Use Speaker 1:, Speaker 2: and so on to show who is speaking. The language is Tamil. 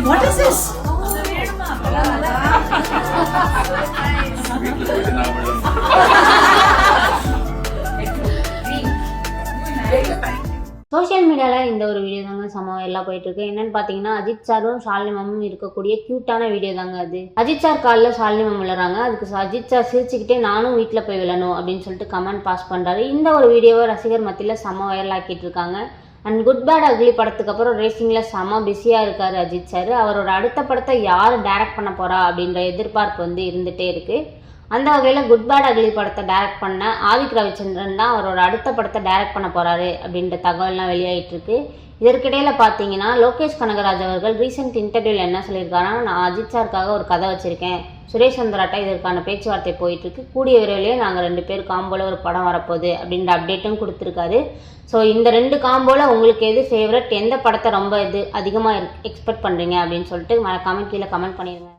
Speaker 1: what is this?
Speaker 2: சோஷியல் மீடியாவில் இந்த ஒரு வீடியோ தாங்க சமம் எல்லாம் போயிட்டு இருக்கு. என்னன்னு பார்த்தீங்கன்னா அஜித் சாரும் ஷாலினி மேமும் இருக்கக்கூடிய க்யூட்டான வீடியோ தாங்க அது. அஜித் சார் காலில் ஷாலினி மேம் விழுறாங்க. அதுக்கு அஜித் சார் சிரிச்சுக்கிட்டே நானும் வீட்டில் போய் விழணும் அப்படின்னு சொல்லிட்டு கமெண்ட் பாஸ் பண்ணுறாரு. இந்த ஒரு வீடியோவை ரசிகர் மத்தியில் செம வைரல் ஆக்கிட்டு இருக்காங்க. அண்ட் குட் பேட் அக்லி படத்துக்கு அப்புறம் ரேசிங்கில் செம பிஸியாக இருக்கார் அஜித் சார். அவரோட அடுத்த படத்தை யார் டைரக்ட் பண்ண போகிறா அப்படின்ற எதிர்பார்ப்பு வந்து இருந்துகிட்டே இருக்குது. அந்த வகையில் குட் பேட் அக்லி படத்தை டைரக்ட் பண்ண ஆதிக் ரவிச்சந்திரன் தான் அவரோட அடுத்த படத்தை டைரக்ட் பண்ண போகிறாரு அப்படின்ற தகவல்லாம் வெளியாகிட்டு இருக்கு. இதற்கிடையில் பார்த்தீங்கன்னா லோகேஷ் கனகராஜ் அவர்கள் ரீசெண்ட் இன்டர்வியூவில் என்ன சொல்லியிருக்காருன்னா, நான் அஜித் சாருக்காக ஒரு கதை வச்சுருக்கேன், சுரேஷ் சந்திராட்டா இதற்கான பேச்சுவார்த்தை போயிட்டுருக்கு, கூடிய விரைவிலேயே நாங்கள் 2 பேர் காம்போல ஒரு படம் வரப்போகுது அப்படின்ற அப்டேட்டும் கொடுத்துருக்காரு. ஸோ இந்த 2 காம்போல உங்களுக்கு எது ஃபேவரட், எந்த படத்தை ரொம்ப அதிகமாக எக்ஸ்பெக்ட் பண்ணுறீங்க அப்படின்னு சொல்லிட்டு மறக்காம கீழே கமெண்ட் பண்ணிடுங்க.